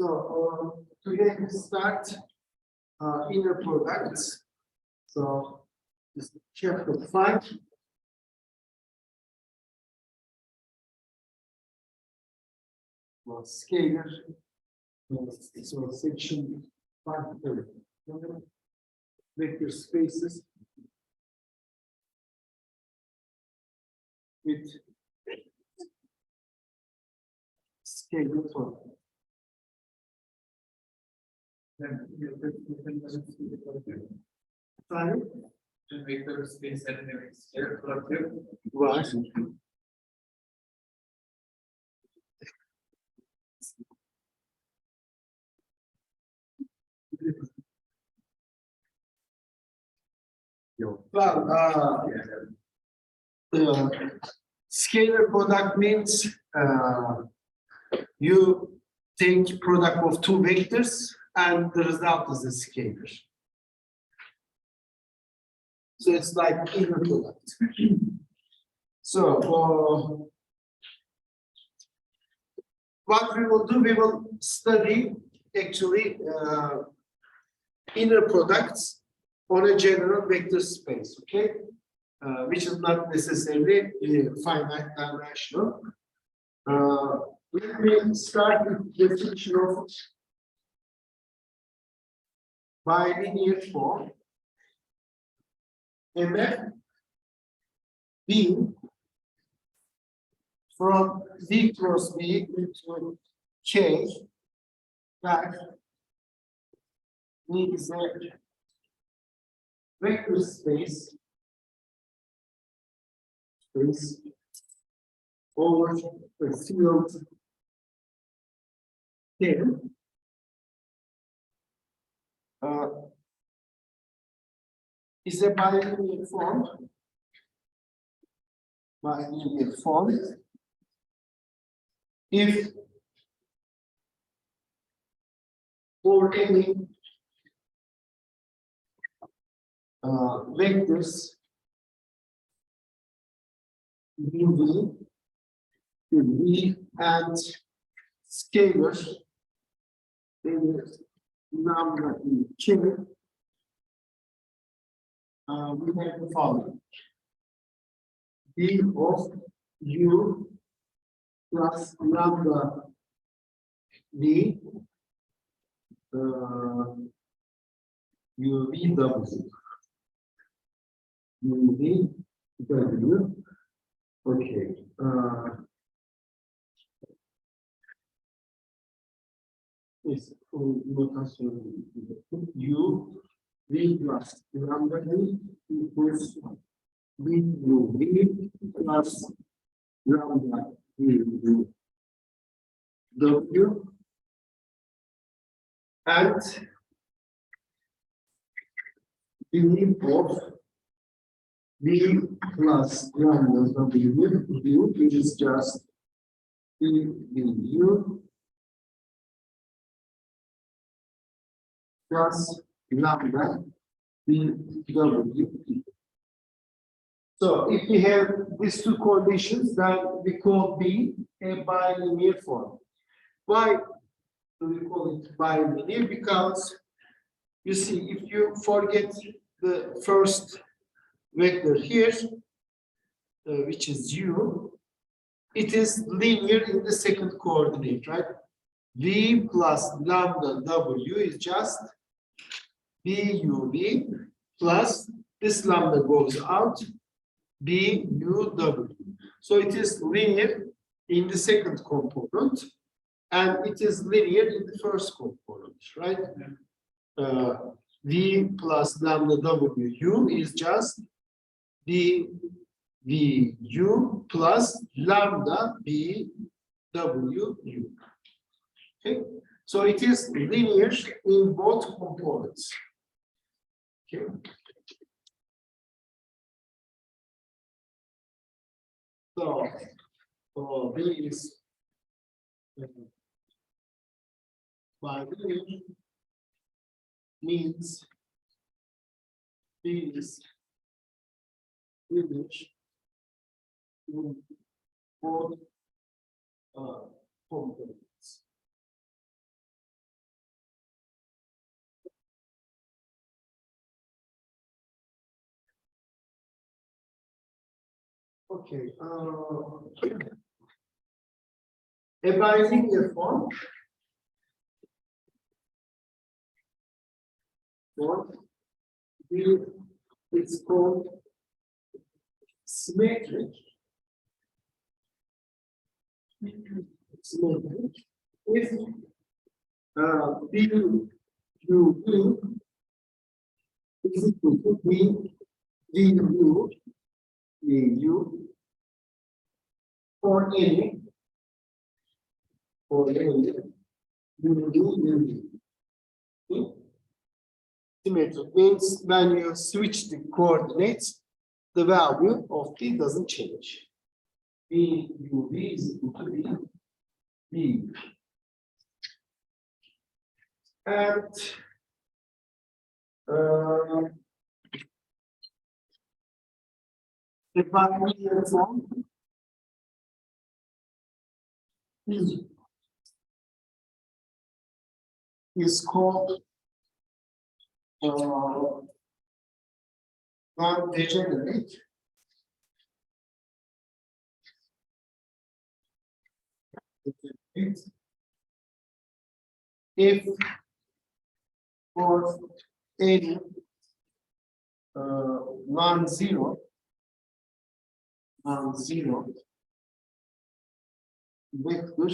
So today we start inner products. So this is chapter 5. Scalar. So section 5. Vector spaces with scalar form. Sorry? Vector space and scalar productive. Var. Well, scalar product means you take product of two vectors and the result is a scalar. So it's like inner product. So what we will do, we will study actually inner products on a general vector space, okay? Which is not necessarily finite dimensional. Let me start with the definition of bilinear form. MF being from V cross V into K, that means a vector space over the field K. Is a bilinear form. Bilinear form. If for any vectors V and scalars in number in K, we have the following: D of U plus lambda V UVW. UVW. Okay. Is notation U V plus lambda V equals V U V plus lambda V U W, and V of V plus lambda W, which is just V U plus lambda V W. So if we have these two conditions, then we call B a bilinear form. Why do we call it bilinear? Because you see, if you forget the first vector here, which is U, it is linear in the second coordinate, right? V plus lambda W is just VUV plus this lambda goes out, BUW. So it is linear in the second component, and it is linear in the first component, right? V plus lambda WU is just VU plus lambda BWU. Okay, so it is linear in both components. Okay. So B is bilinear means B is linear in both components. Okay. A bilinear form. It's called symmetric. Symmetric. If B U is equal to B U for any symmetric means when you switch the coordinates, the value of t doesn't change. B U V is equal to B. And the bilinear form is called non-degenerate. If for any non-zero vector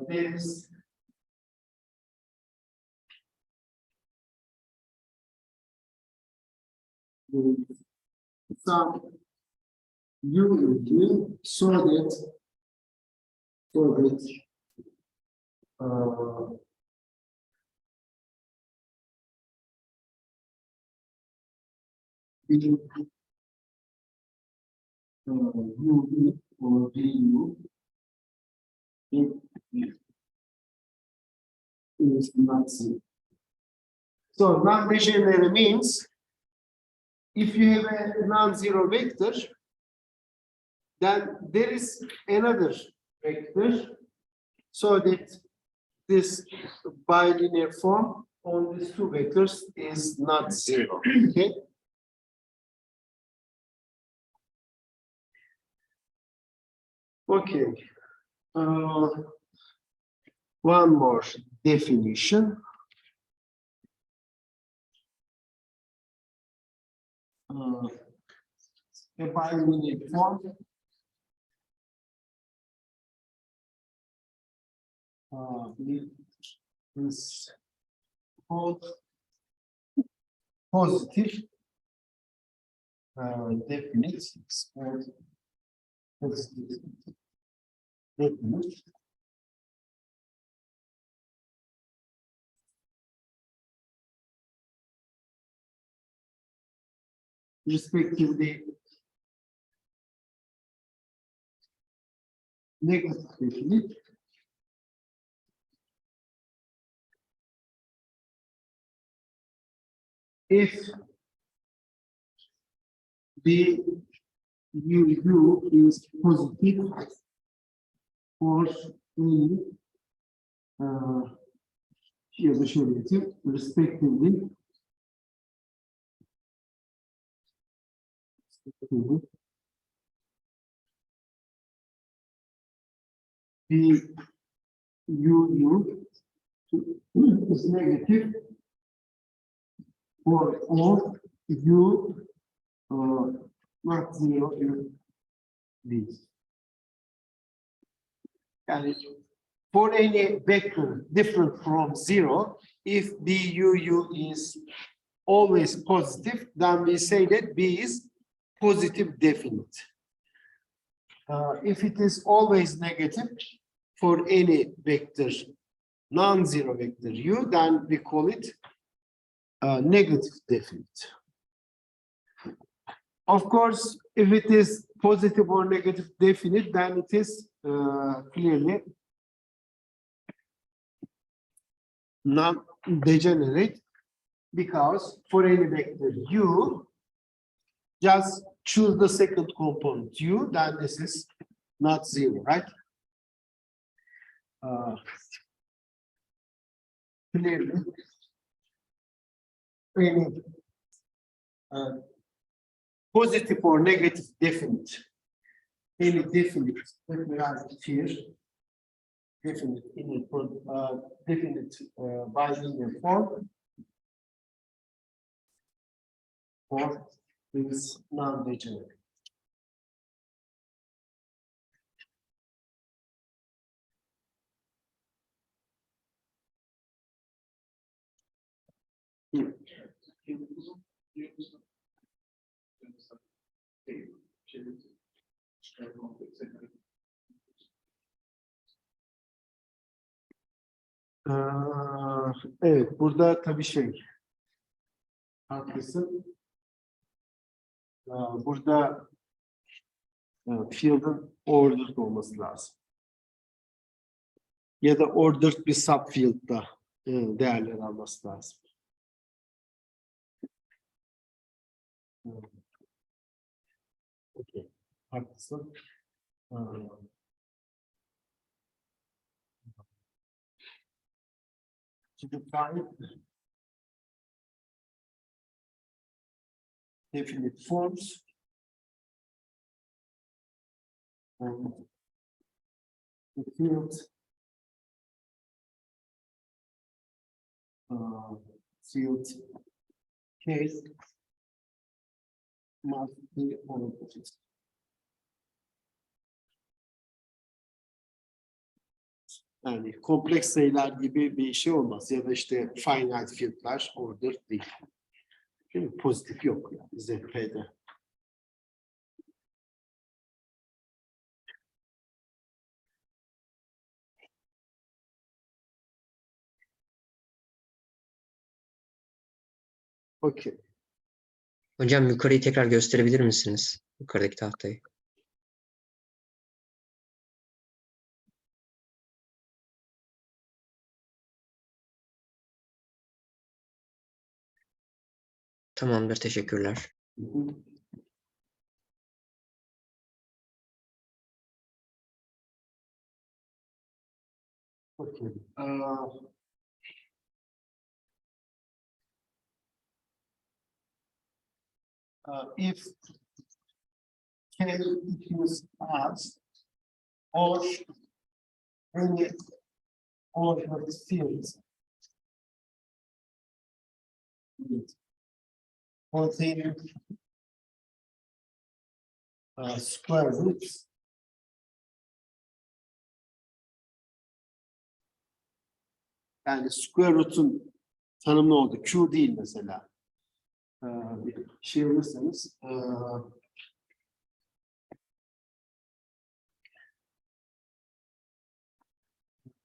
there is some u so that u or du is not zero. So non-degenerate means if you have a non-zero vector, then there is another vector so that this bilinear form on these two vectors is not zero. Okay. Okay. One more definition. A bilinear form is called positive definite. It's called positive definite. Respectively, negative definite. If the u is positive for any ya da şöyle yapayım, respectively the u is negative for all u not zero in B. And for any vector different from zero, if BUU is always positive, then we say that B is positive definite. If it is always negative for any vector, non-zero vector U, then we call it negative definite. Of course, if it is positive or negative definite, then it is clearly non-degenerate, because for any vector U, just choose the second component U, then this is not zero, right? clearly any positive or negative definite, any definite, let me write it here, definite in definite bilinear form for this non-degenerate. Evet, burada tabii haklısın. Burada field'ın ordered olması lazım. Ya da ordered bir subfield'da değerler alması lazım. Okay. Haklısın. To define definite forms the field field case must be ordered. Yani kompleks sayılar gibi bir şey olmaz ya da işte finite field'lar ordered değil. Değil mi? Pozitif yok yani ZP'de. Okay. Hocam yukarıyı tekrar gösterebilir misiniz? Yukarıdaki tahtayı. Tamamdır, teşekkürler. Okay. If K equals as or any ordered field containing square roots yani square root'un tanımlı olduğu Q değil mesela. Bir şey alırsanız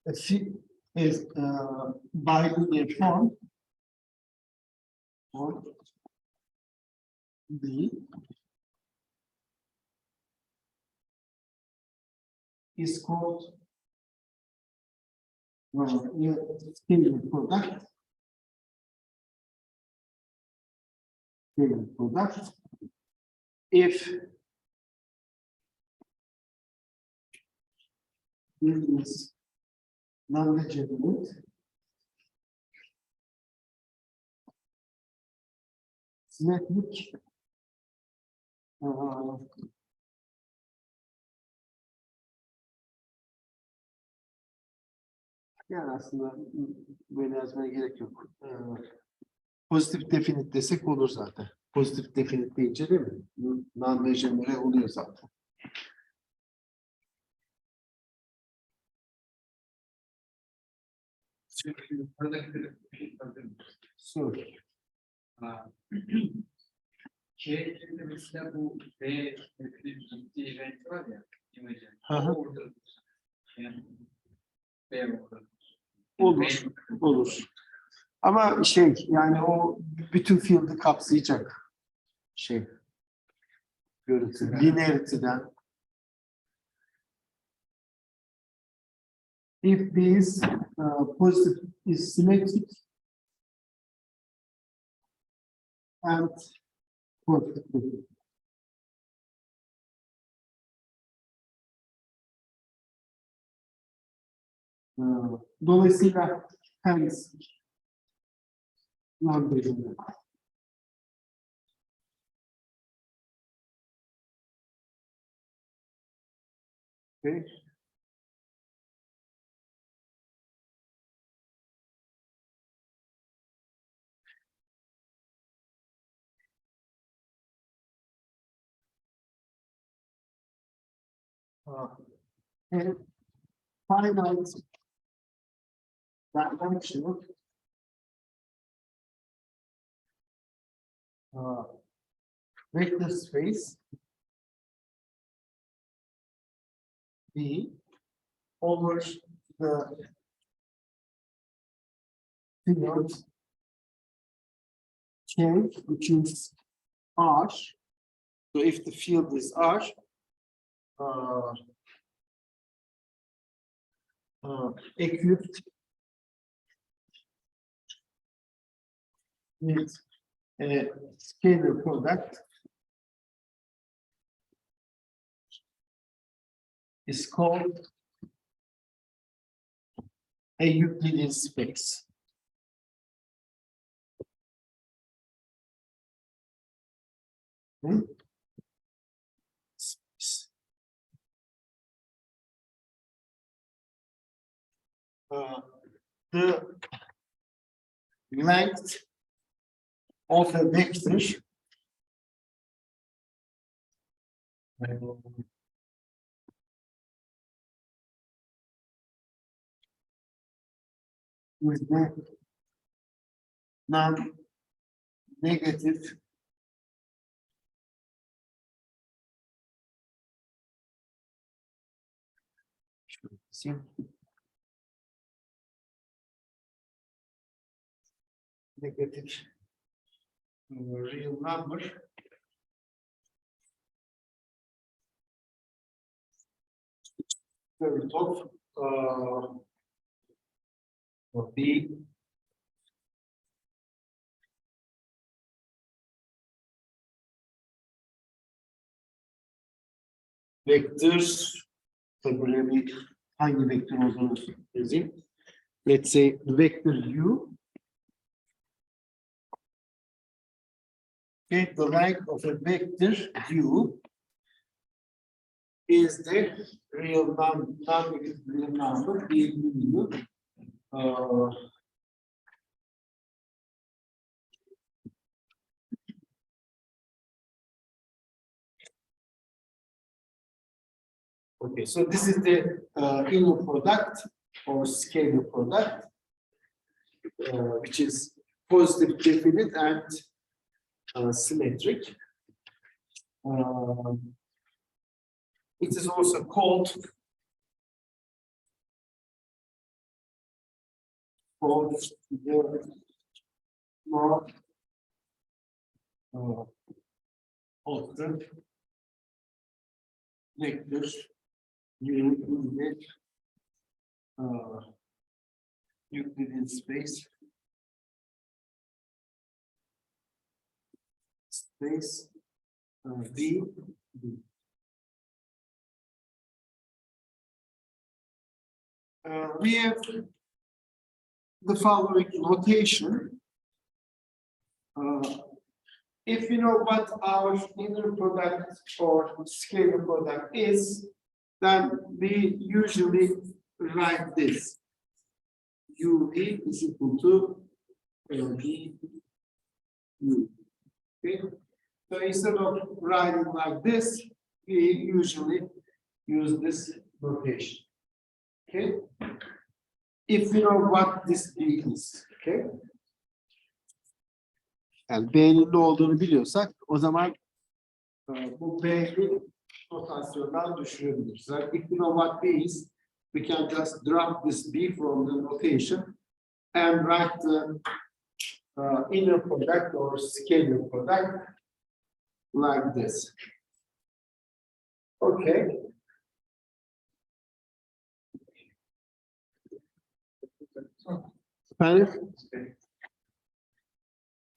is bilinear form or B is called scalar product. Scalar product. If this is non-legitimate, symmetric, yani aslında böyle yazmaya gerek yok. Pozitif definite desek olur zaten. Pozitif definite deyince değil mi? Non-degenerate oluyor zaten. Sor. C'de mesela bu B gittiği renk var ya, imajı. Hı hı. Orada. Yani B orada. Olur, olur. Ama yani o bütün field'i kapsayacak görüntü. Linearity'den. If this positive is symmetric and positive. Dolayısıyla hence non-degenerate. Okay. And finite dimensional vector space B over the field K, which is R. So if the field is R, equipped with a scalar product is called a Euclidean space. Space. The length of a vector with the non-negative negative real number very top B vectors tabii böyle bir hangi vektör olduğunu yazayım. Let's say vector U. Okay, the length of a vector U is the real number, non-negative real number, U. Okay, so this is the inner product or scalar product, which is positive definite and symmetric. It is also called the more of the vectors Euclidean Euclidean space V. We have the following notation. If you know what our inner product or scalar product is, then we usually write this. UV is equal to LV U. Okay. So instead of writing like this, we usually use this notation. Okay. If you know what this B is, okay. Yani B'nin ne olduğunu biliyorsak, o zaman bu B'yi notasyondan düşürebiliriz. Like if you know what B is, we can just drop this B from the notation and write the inner product or scalar product like this. Okay. Efendim?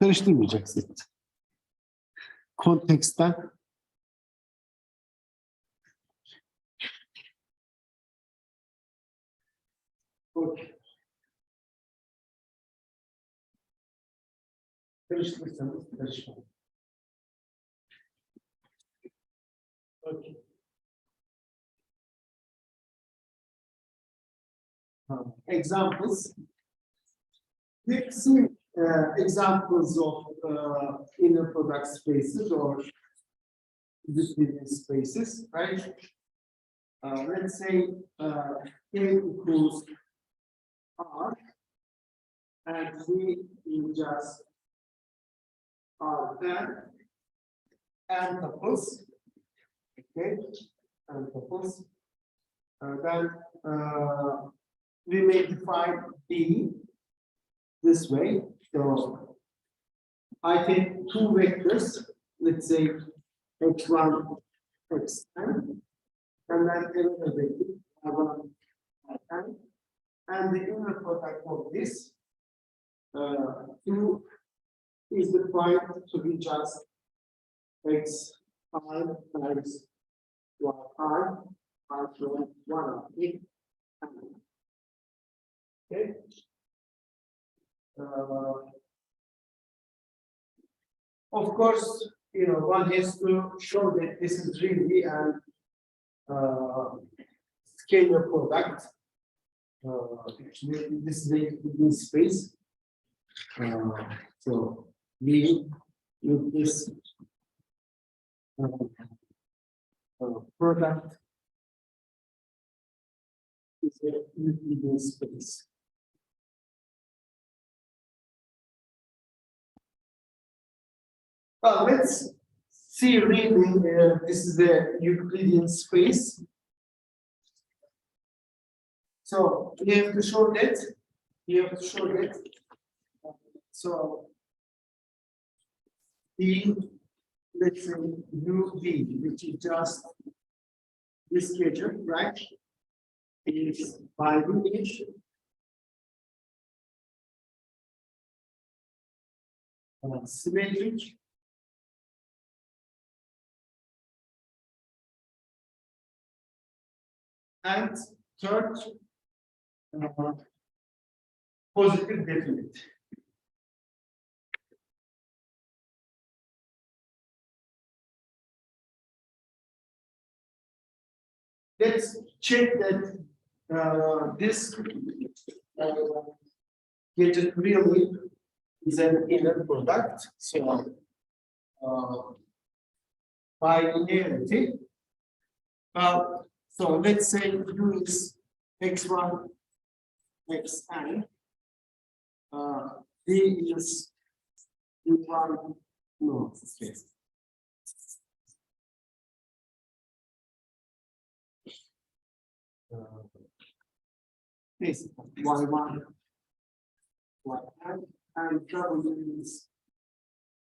Karıştırmayacaksın. Konteksten okay. karıştırırsanız karışmayın. Okay. Examples. Let's see examples of inner product spaces or Euclidean spaces, right? Let's say A equals R, and we in just R and tuples, okay, and tuples. Then we may define B this way. So I take two vectors, let's say x1, xn, and then another vector, y1, yn, and the inner product of this two is defined to be just x I times y I after 1 okay. Of course, you know, one has to show that this is really an scalar product. This is a space. So we with this product is a Euclidean space. Well, let's see really this is the Euclidean space. So we have to show that. So the, let's say UV, which is just this schedule, right? Is bi-linear. Symmetric. And third, positive definite. Let's check that this gadget really is an inner product. So by linearity. So let's say U is x1, xn. D is u1, no, okay. This y1, yn, and w is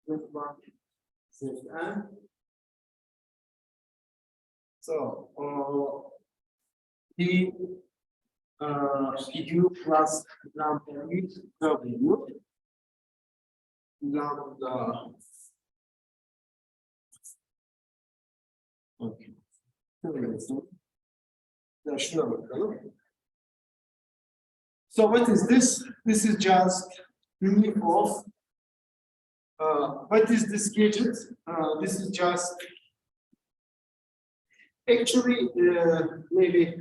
z1, zn. So the u plus lambda is w lambda. Okay. So what is this? This is just unit of what is this gadget? This is just actually maybe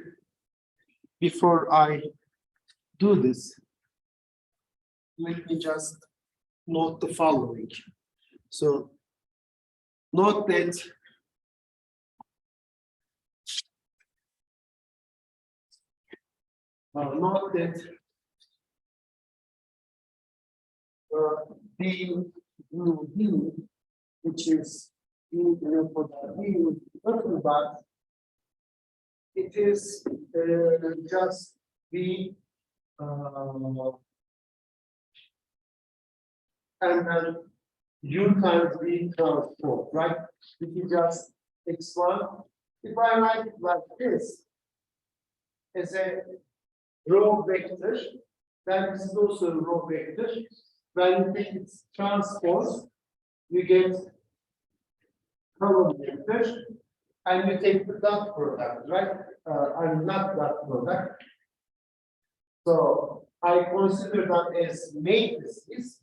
before I do this, let me just note the following. So note that the UV, which is but it is just the and then U times V transport, right? If you just x1, if I write it like this as a row vector, then this is also a row vector. When you take its transpose, you get column vector, and you take the dot product, right? And not dot product. So I consider that as matrices.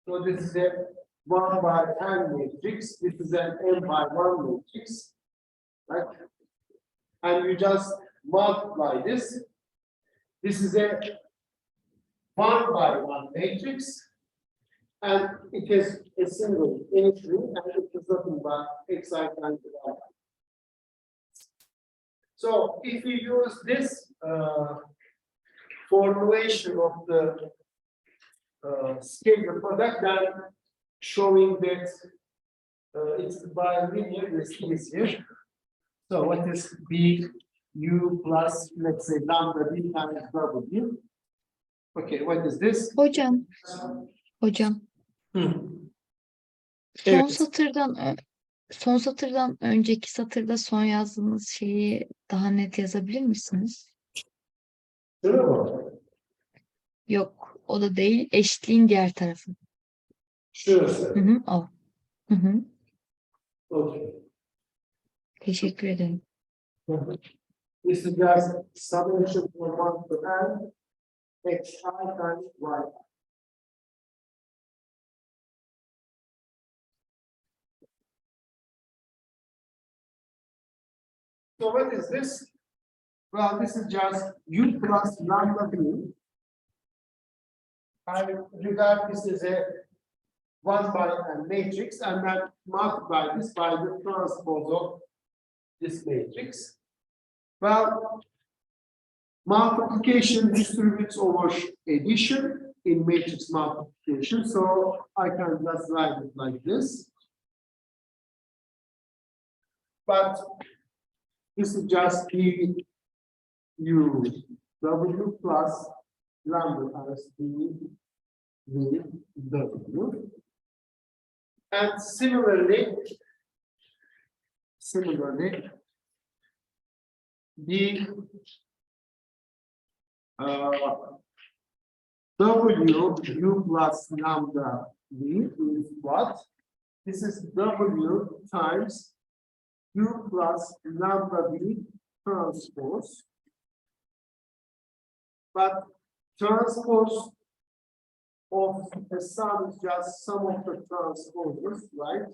So this is a 1 by n matrix. This is an n by 1 matrix, right? And you just multiply this. This is a 1 by 1 matrix, and it has a single entry, and it is nothing but xi times y. So if you use this formulation of the scalar product, then showing that it's bilinear is easier. So what is b u plus, let's say, lambda b times w? Okay, what is this? Hocam, hocam. Hmm. Son Evet. satırdan önceki satırda son yazdığınız şeyi daha net yazabilir misiniz? Şunu mu? Yok, o da değil. Eşitliğin diğer tarafı. Şurası. O. Hı hı. Okay. Teşekkür ederim. This is just summation for 1 to n xi times y. So what is this? Well, this is just u plus lambda b. I regard this as a 1 by n matrix, and then multiply this by the transpose of this matrix. Well, multiplication distributes over addition in matrix multiplication, so I can just write it like this. But this is just b u w plus lambda times b v w. And similarly, the w u plus lambda v is what? This is w times u plus lambda v transpose. But transpose of the sum is just sum of the transposes, right?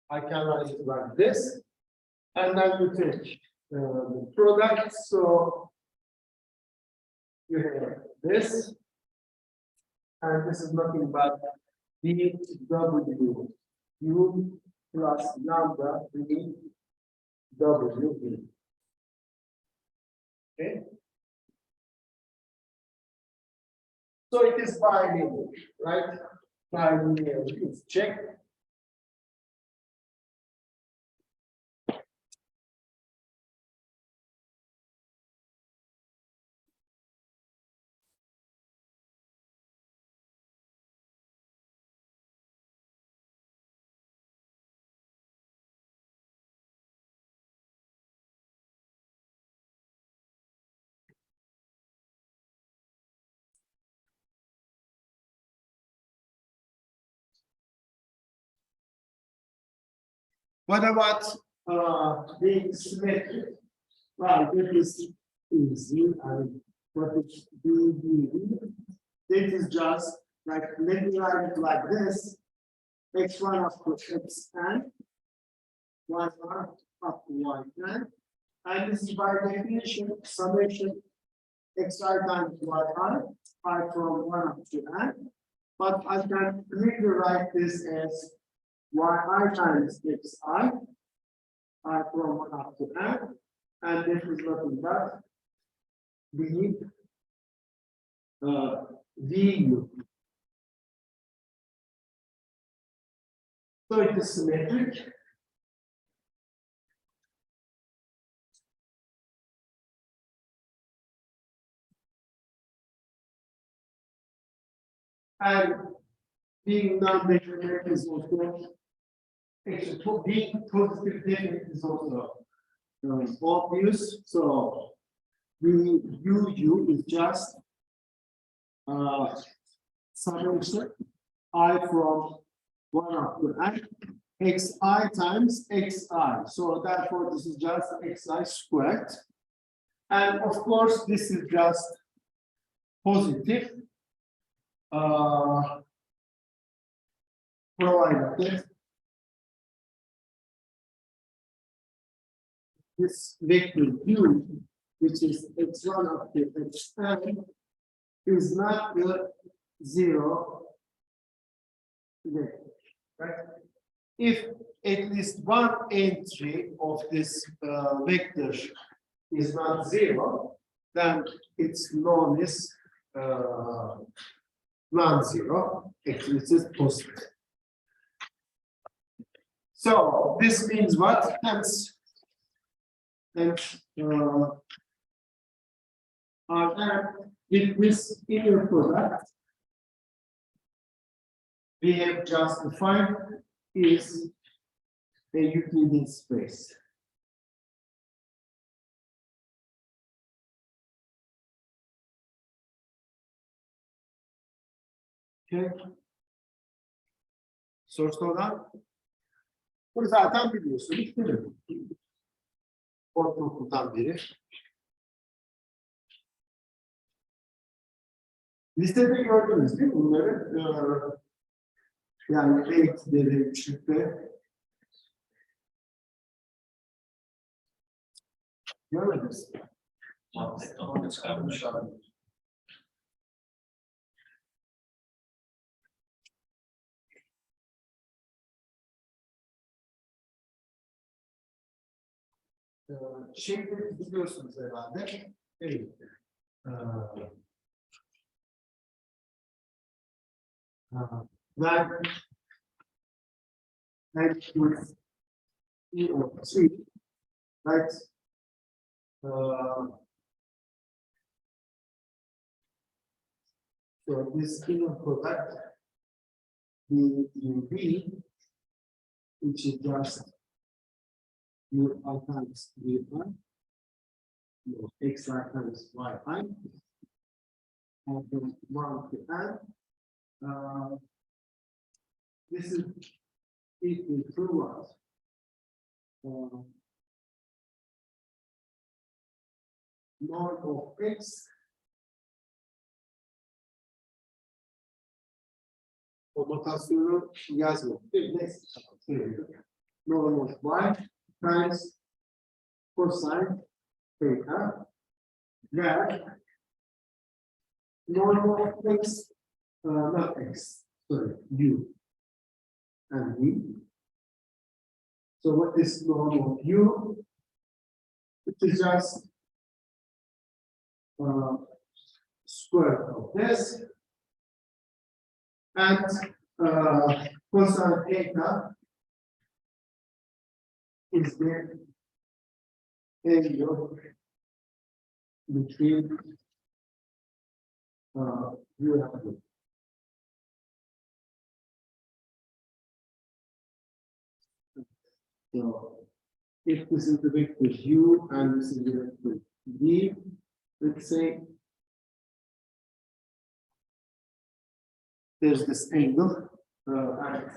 I can write it like this. And then you take the product, so you have this, and this is nothing but dw u plus lambda v w v. Okay. So it is bilinear, right? Bilinear is checked. What about being symmetric? Well, that is easy, and what is BD? That is just like, let me write it like this: x1 up to xn, y1 up to yn, and this is by definition summation xi times yi, I from 1 up to n. But I can clearly write this as yi times xi, I from 1 up to n, and this is nothing but the vu. So it is symmetric. And being non-degenerate is also, actually, being positive definite is also obvious. So the UU is just summation I from 1 up to n xi times xi. So therefore, this is just xi squared. And of course, this is just positive. provided this vector u, which is x1 of the xn, is not the zero vector, right? If at least one entry of this vector is not zero, then it's known as non-zero. Actually, it is positive. So this means what? Hence, and with this inner product, we have just defined is a Euclidean space. Okay. Sorusu olan bunu zaten biliyorsunuz, değil mi? Ortaokuldan beri. Listede gördünüz değil mi bunları? Yani renkleri, üçlükte. Görmediniz mi? Şimdi biliyorsunuz herhalde. Evet. When with E of T, right? So this inner product, the B, which is just U I times V I, X I times Y I, and then 1 to N. This is equal to what? Norm of X. O notasyonu yazmadım. Neyse. Norm of Y times cosine theta. Where norm of X, not X, sorry, U and V. So what is norm of U? It is just square of this, and cosine theta is the angle between U and V. So if this is the vector U and this is the vector V, let's say there's this angle, and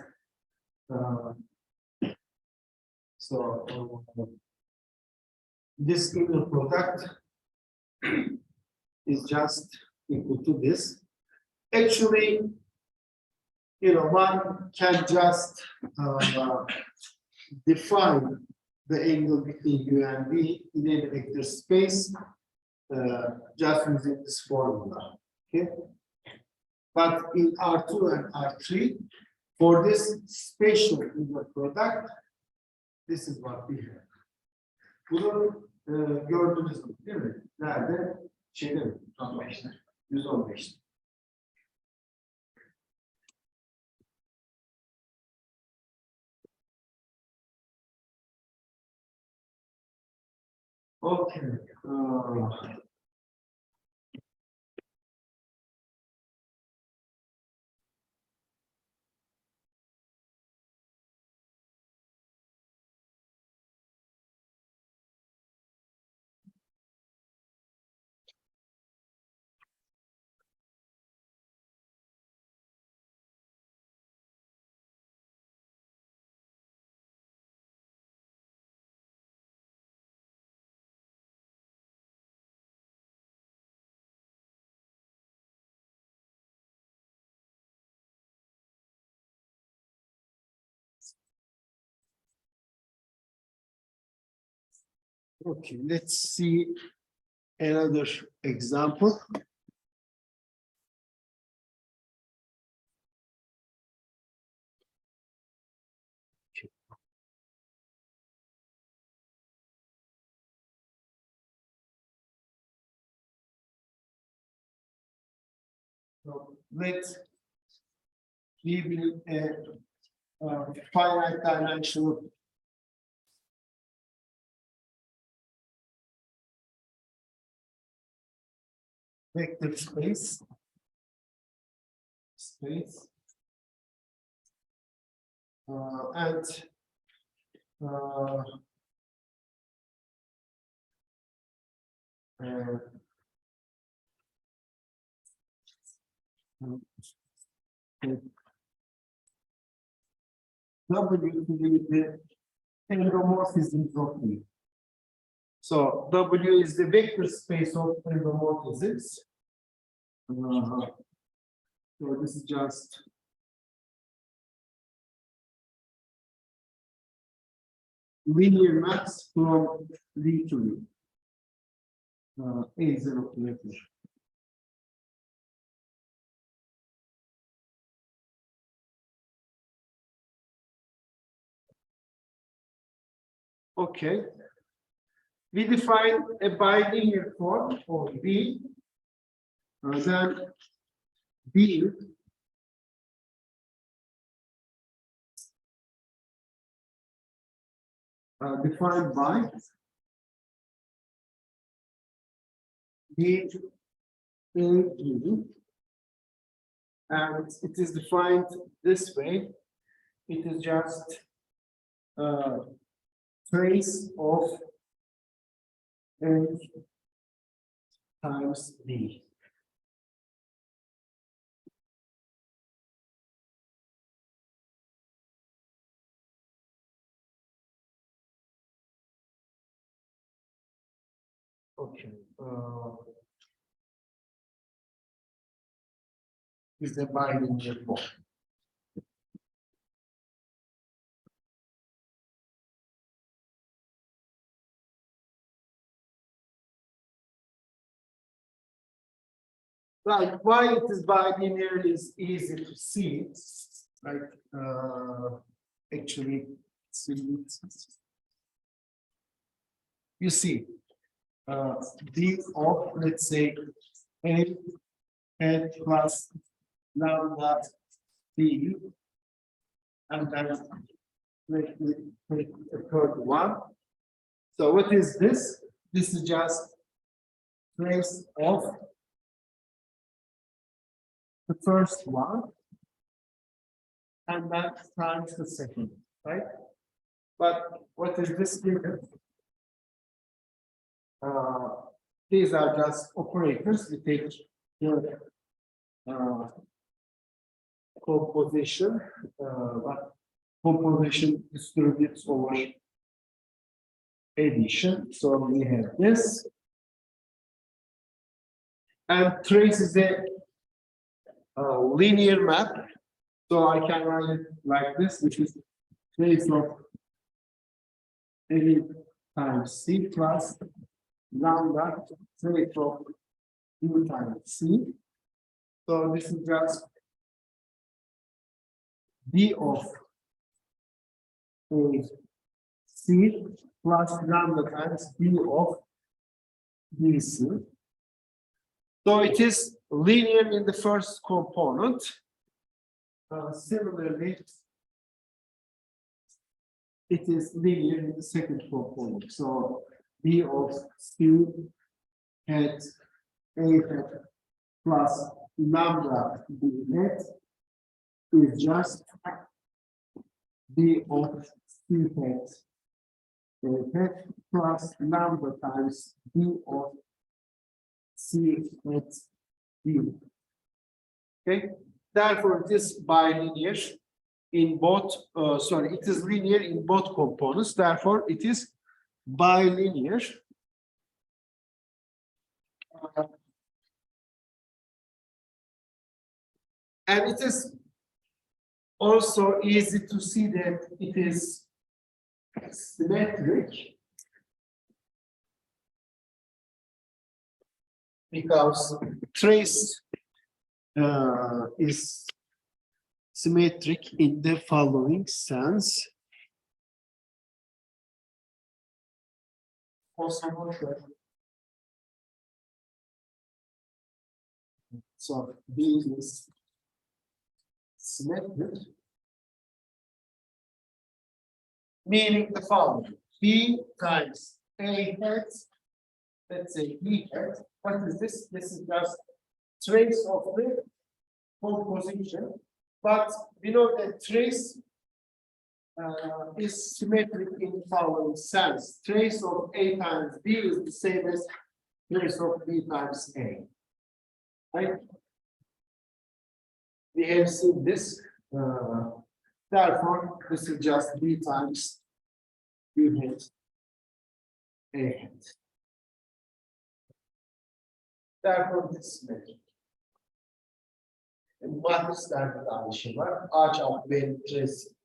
this inner product is just equal to this. Actually, you know, one can just define the angle between U and V in a vector space just using this formula. Okay. But in R2 and R3, for this special inner product, this is what we have. Bunu gördünüz mü, değil mi? Nerede? Şeyde mi? 115'te. 115'te. Okay. Okay, let's see another example. So let's give you a finite dimensional vector space. And uh, W to be the endomorphism property. So W is the vector space of endomorphisms. So this is just linear maps from V to V. A zero vector. Okay. We define a bilinear form for B. Then B defined by B A E, and it is defined this way. It is just trace of A times B. Okay. Is a bilinear form. Right, why it is bilinear is easy to see. Like actually, you see, D of, let's say, A n plus lambda B, and then let me take a third one. So what is this? This is just trace of the first one, and then times the second, right? But what is this figure? These are just operators. We take the composition, but composition distributes over addition. So we have this, and trace is a linear map. So I can write it like this, which is trace of A times C plus lambda trace of U times C. So this is just D of A C plus lambda times D of BC. So it is linear in the first component. Similarly, it is linear in the second component. So D of C hat A hat plus lambda B hat is just D of C hat A hat plus lambda times D of C hat D. Okay, therefore it is bilinear in both, it is linear in both components, therefore it is bilinear. And it is also easy to see that it is symmetric because trace is symmetric in the following sense. So B is symmetric, meaning the following: B times A hat, let's say B hat. What is this? This is just trace of the composition, but we know that trace is symmetric in the following sense: trace of A times B is the same as trace of B times A. Right? We have seen this. Therefore, this is just B times B hat A hat. Therefore, this is symmetric. Matrislerde de aynı şey var. A çarpı B'nin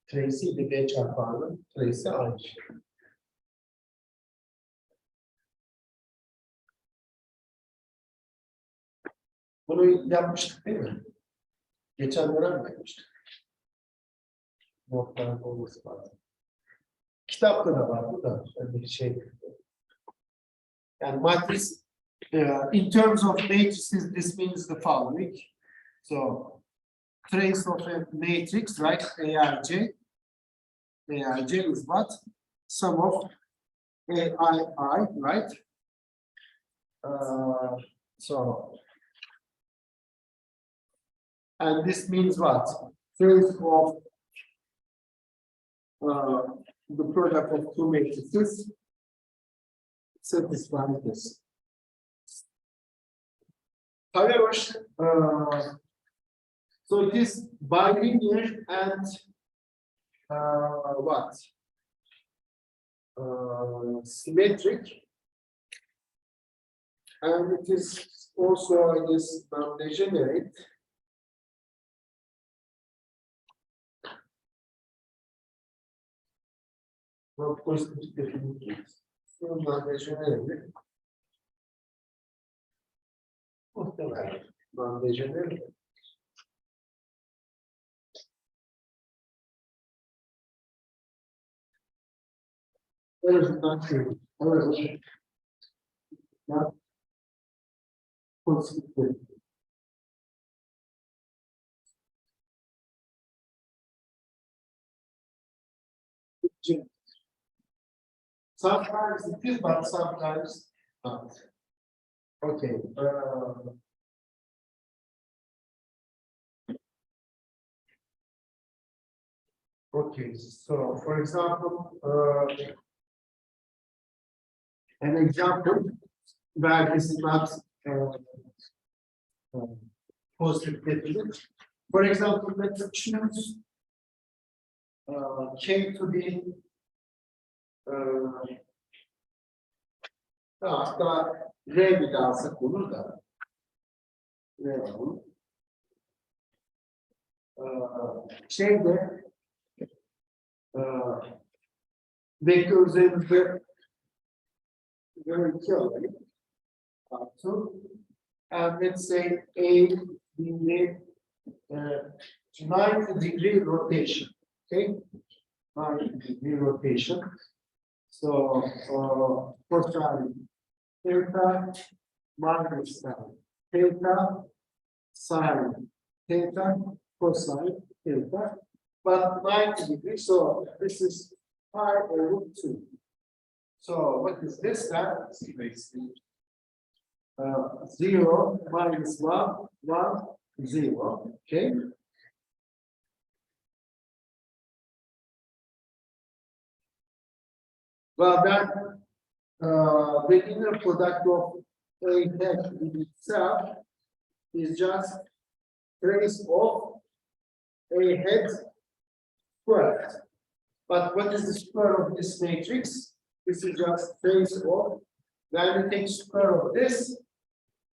trace'i ile B çarpı A'nın trace'i aynı şey. Bunu yapmıştık değil mi? Geçen dönem yapmıştık. Notların olması lazım. Kitapta da vardı da öyle bir şey. Yani matris, in terms of matrices, this means the following. So, trace of a matrix, right? AIJ. AIJ is what? Sum of AII, right? So, and this means what? Trace of the product of two matrices satisfies this. However, so it is bilinear and what? Symmetric, and it is also, I guess, non-degenerate. Of course, still non-degenerate. Non-degenerate. That is not true. However, not consistent. Sometimes it is, but sometimes not. Okay. Okay, so for example, an example where this is not positive definite. For example, let's choose K to be hatta R bile alsak olur da R alalım. Şeyde vektör üzerimizde R2 alayım. And let's say A in the 90-degree rotation. Okay, 90-degree rotation. So cosine theta minus theta sine theta cosine theta, but 90 degrees. So this is pi over root 2. So what is this? That 0 minus 1, 1, 0. Okay. Well, then the inner product of A hat in itself is just trace of A hat squared. But what is the square of this matrix? This is just trace of. When you take square of this,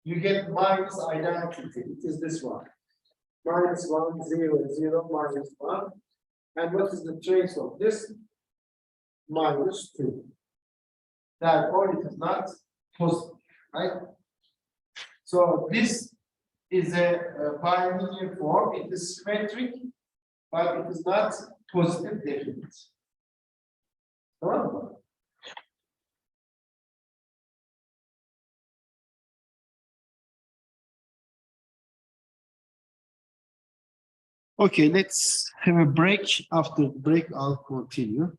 you get minus identity. It is this one. Minus 1, 0, 0, minus 1. And what is the trace of this? Minus 2. Therefore, it is not positive, right? So this is a bilinear form. It is symmetric, but it is not positive definite. Tamam mı? Okay, let's have a break. After the break, I'll continue.